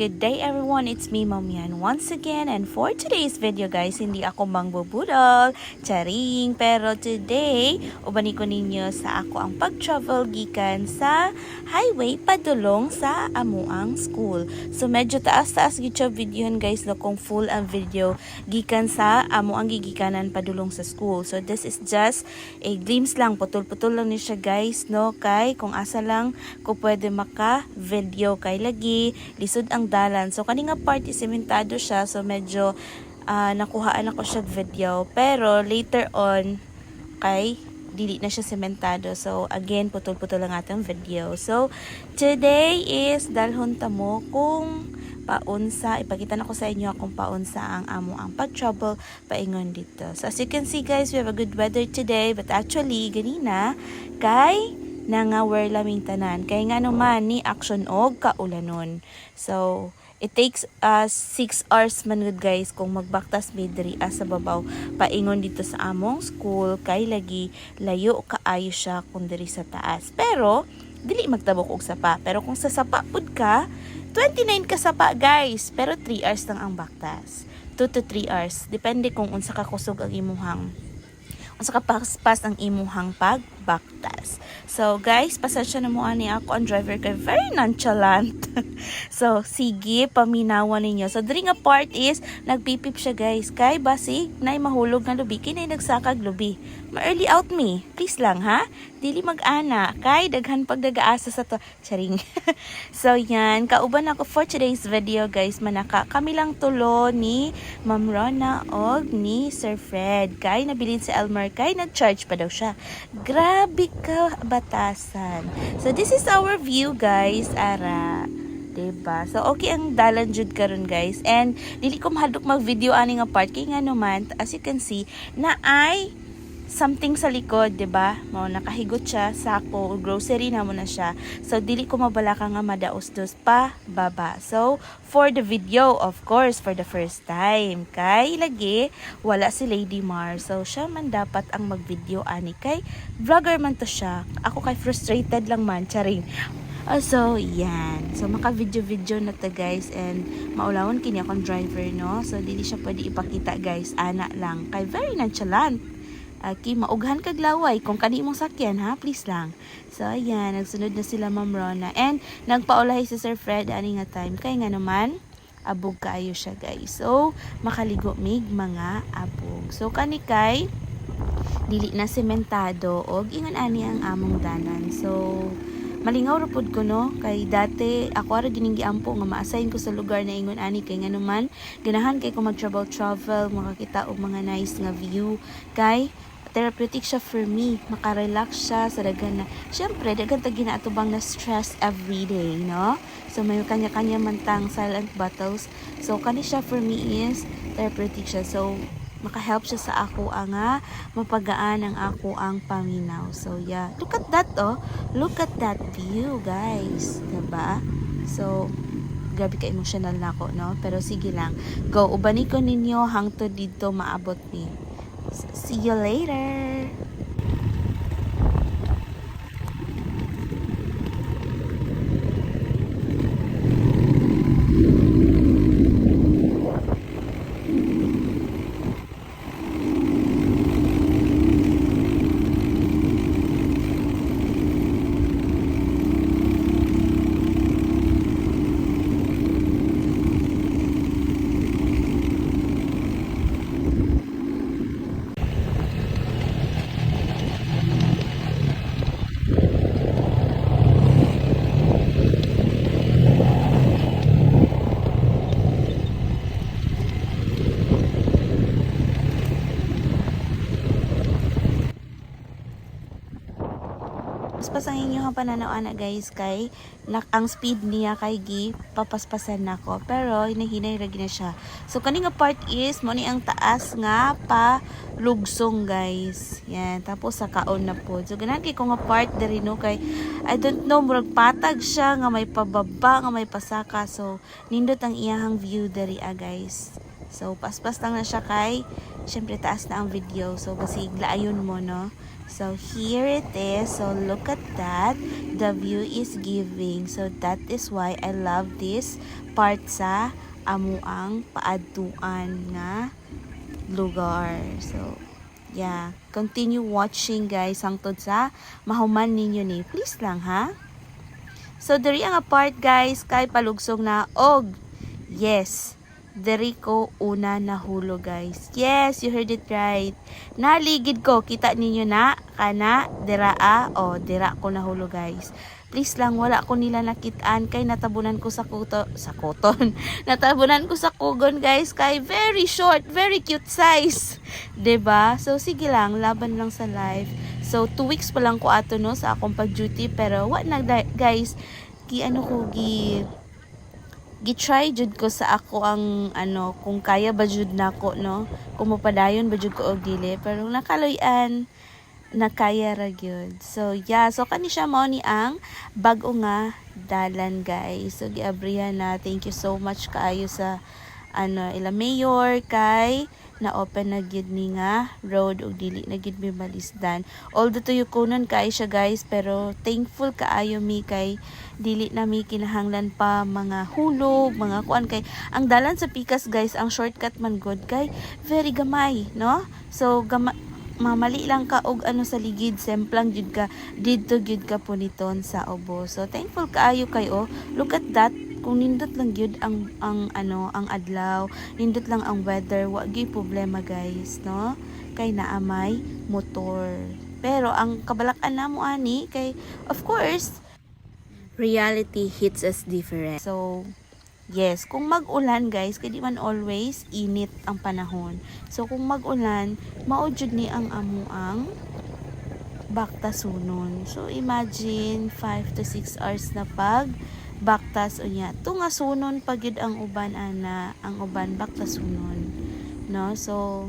good day everyone, it's me Ma'am Yan once again, and for today's video guys, hindi ako mangbubudol, charing, pero today, ubani ko ninyo sa ako ang pag-travel gikan sa highway padulong sa amuang school. So medyo taas-taas YouTube videohan guys, no, kung full ang video gikan sa amuang gigikanan padulong sa school. So this is just a glimpse lang, putol-putol lang ni siya guys, no, kay kung asa lang ko pwede maka-video kay lagi lisod ang dalan. So kaninga party sementado siya, so medyo nakuhaan ako siya video, pero later on kay dili na siya sementado. So again, putol-putol lang atong video. So today is dalhon tamo kung paunsa, ipakita na ko sa inyo kung paunsa ang amo ang pag-travel paingon dito. So as you can see guys, we have a good weather today, but actually ganina kay nangawer laming tanan kay nga naman ni action og kaulanon. So it takes us 6 hours man good guys kung magbaktas mi diri sa babaw paingon dito sa among school, kay lagi layo kaayo siya kung diri sa taas. Pero dili magtabok og sapa, pero kung sa sapa pud ka 29 ka sapa guys, pero 3 hours lang ang baktas, 2 to 3 hours depende kung unsa ka kusog ang imuhang unsa ka paspas ang imuhang pagbaktas. So guys, pasensya na mo ani ako ang driver kay very nonchalant. So sige, paminawan ninyo. So diri nga part is nagpipip siya guys, kay basig nay mahulog nga lubi, kinay nagsakag lubi. Ma-early out me, please lang ha. Dili mag-ana kay daghan pagdagaasa sa to. Charing. So yan, kauban ako for today's video guys. Manaka kami lang tulo ni Ma'am Rona og ni Sir Fred. Kay nabilin si Elmer, kay nag-charge pa daw siya. Grabe ka batasan. So this is our view guys, ara. Diba? So okay ang dalan jud karon guys. And dili ko mahadlok mag-video ani nga part kay nga naman as you can see na ay something sa likod, diba? Mo nakahigot siya, sako, grocery na mo na siya. So dili ko mabalaka nga madaos-dos pa baba. So for the video, of course, for the first time, kay lagi wala si Lady Mar. So siya man dapat ang mag-video ani kay vlogger man to siya. Ako kay frustrated lang man, charing. So, yan. So, maka-video-video na to guys. And, maulawon kini akong driver, no? So, dili siya pwede ipakita guys. Ana lang. Kay very nonchalant. Okay, maughan kag laway. Kung kani mong sakyan, ha? Please lang. So, ayan. Nagsunod na sila Ma'am Rona. And, nagpaulahay si Sir Fred ani nga time. Kaya nga naman, abog kaayo siya guys. So, makaligo mig mga abog. So, kani kay dili na sementado. Og, ingon ani ang among danan. So, malingaw rapod ko no, kay dati ako ara gining giampo nga ma-assign ko sa lugar na ingon ani kay nga naman ganahan kay ko mag-travel makakita og mga nice nga view, kay therapeutic siya for me, makarelax siya sa daghan na syempre daghan ta ginaatubang na stress every day, no? So may kanya-kanya man tang silent battles, so kani siya for me is therapeutic siya. So maka-help siya sa ako ang mapagaan ang ako ang paminaw. So yeah, look at that oh. Look at that view guys, diba? So grabe ka emotional na ako, no? Pero sige lang, go, ubani ko ninyo hangtod dito maabot ni. See you later. Paspas ang inyong pananaw ana guys, kay ang speed niya kay gi papaspasan nako, pero hinahinay ra gina siya. So kani nga part is mo ni ang taas nga pa lugsong guys, yan, tapos sa kaon na po. So ganahan kay ko nga part diri no, kay I don't know, murag patag siya nga may pababa nga may pasaka. So nindot ang iyahang view diri guys. So paspas lang na siya kay syempre taas na ang video, so basig laayon mo no. So here it is. So look at that. The view is giving. So that is why I love this part sa amuang paadtuan nga lugar. So yeah, continue watching guys hangtod sa mahuman ninyo ni. Please lang ha. So diri ang part guys kay palugsong na og yes. Diri ko una nahulog guys. Yes, you heard it right. Naligid ko. Kita ninyo na kana dira dira ko nahulog guys. Please lang wala ko nila nakitaan kay natabunan ko sa koton. Natabunan ko sa kugon guys kay very short, very cute size. 'Di ba? So sige lang, laban lang sa life. So 2 weeks pa lang ko ato no sa akong pag-duty pero what na guys, gi-try jud ko sa ako ang kung kaya ba jud nako no, kung mapadayon ba jud ko og dili pero nakaloy-an nakaya ra gyud. So yeah, so kani siya mao ni ang bag-o nga dalan guys. So giabrihan na, thank you so much kaayo sa ila mayor kay na open na gyud ni nga road ug dili na gyud mi malisdan. Although tuyo kunon kay siya guys pero thankful kaayo mi kay dili na mi kinahanglan pa mga hulog, mga kuan kay ang dalan sa Pikas guys, ang shortcut man good kay very gamay, no? So mamali lang ka og sa ligid, semplang jud ka didto gyud ka puniton sa Obo. So thankful kaayo kay look at that. Kung nindot lang gyud ang adlaw, nindot lang ang weather, wa gyud problema guys, no? Kay naamay motor. Pero ang kabalakan namo ani kay of course reality hits us different. So yes, kung mag-ulan guys, kay di man always init ang panahon. So kung mag-ulan, mao jud ni ang amuang baktasunon. So imagine 5 to 6 hours na pag baktas unya. Tunga sunon pagyud ang uban ang uban baktasunon. No? So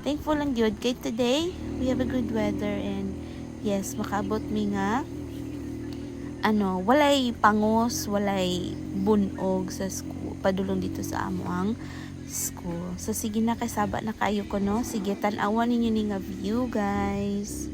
thankful lang gyud kay today we have a good weather and yes, makaabot mi nga walay pangos, walay bunog sa school, padulong dito sa amuang school. So sige na, kasaba na kayo ko no. Sige, tan-awan ninyo ni nga view guys.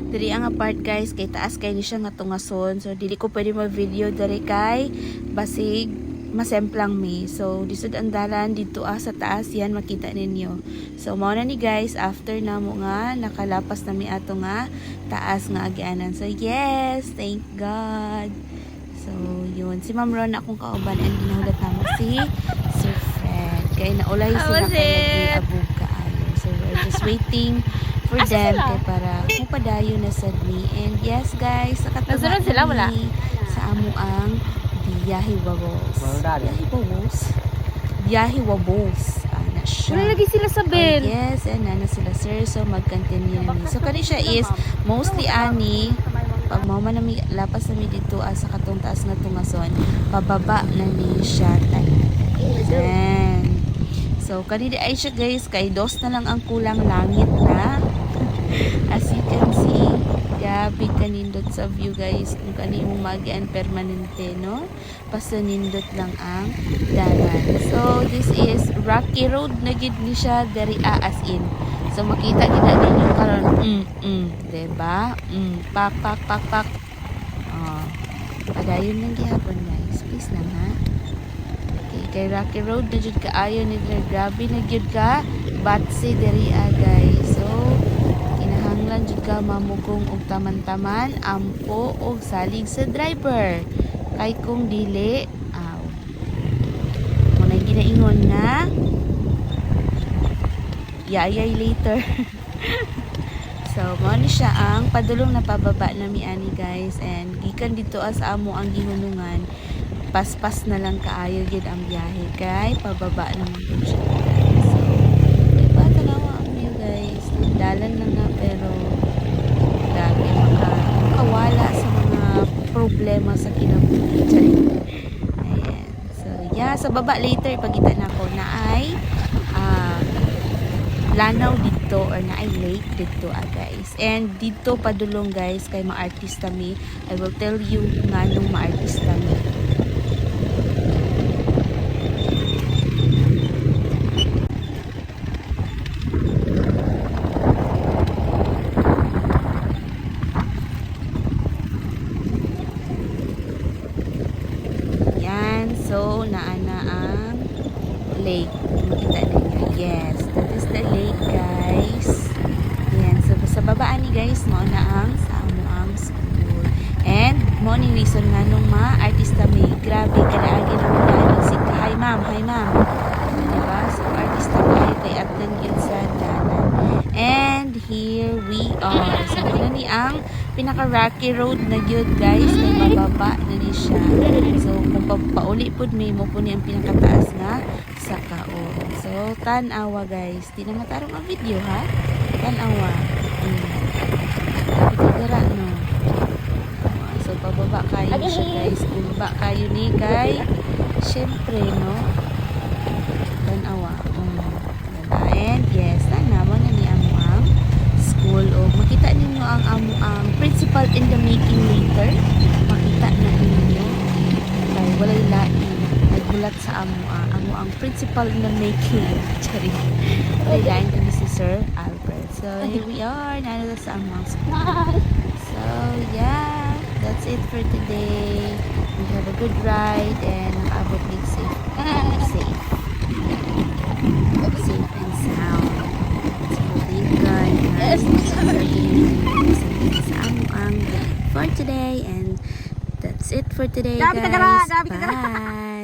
Diri ang apart guys, kay taas kay ni siya nga tungason. So dili ko pwede mag-video diri kay basig masemplang mi. So disud ang dalan dito sa taas, yan makita ninyo. So mao na ni guys, after na mo nga nakalapas na mi ato nga taas nga agianan. So yes, thank God. So yun, si Ma'am Ron akong kauban and ginahulat namo si Sir Fred. Kay naulay sila kay abog kaayo. So we're just waiting for them kay para mupadayo na sad mi. And yes guys, nakatama kami sa amuang biyahe wabos. Biyahe wabos. Na siya. Wala lagi sila sa bell. Yes, and na sila sir. So mag-continue na mi. So kani siya is mostly ani pag mao man nami lapas nami dito sa katong taas nga tungason, pababa na ni siya tanan. So kani di ay siya guys, kay dos na lang ang kulang langit na. As you can see, grabe kanindot sa view guys. Kung kani mong magian permanente, no? Basta nindot lang ang dalan. So this is rocky road na gid ni siya dari as in. So makita gid ninyo karon. Diba? Pak. Padayon lang gihapon guys. Please lang ha. Okay, kay rocky road na jud kaayo ni grabe na gyud ka. Batsi dari guys. So kinahanglan jud ka mamugong og taman-taman, ampo og salig sa driver. Kay kung dili, ginaingon nga yayay later. So mo ni siya ang padulong na pababa na miani guys, and gikan dito as amo ang gihunungan, paspas na lang kaayo gid ang biyahe kay pababa naman po siya guys. So diba tanawa ang view guys, dalan lang na pero grabe makawala sa mga problema sa kinabuhi. Ayan. So yeah, sa baba later pagkita na ko na ay lanaw dito or na ay lake dito guys. And dito padulong guys kay maartista mi. I will tell you nga nung maartista mi. Yan, so naana ang lake. Makita na niya. Yes, that is the lake guys. Yan, so sa babaan ni guys mo na ang sa amo ang school. And mo ni reason nga nung artista may grabe kadaagi na mo na si hi ma'am, diba? So artista may kay attend yun sa dalan. And here we are. So ano ni ang pinaka rocky road na yun guys, kay mababa na ni siya. So kung pauli pud may mo po ni ang pinakataas nga sa kaon. So tanawa guys, di na matarong ang video ha. Tanawa. Pagkagara no. So pababa kayo siya guys. Bumaba kayo ni kay syempre no. Tanawa. And yes, tanawa na ni amo ang school. O makita ninyo ang amo ang principal in the making later. Makita na ninyo. Kaya walay lain. Nagbulat sa amo ang principal in the making. Sorry. Walay lain kami si Sir Albert. So here we are. Nanood sa amo ang school. So yeah, that's it for today. We have a good ride and nakabot din safe and sound. So thank God guys sa amo ang for today, and that's it for today guys. Bye.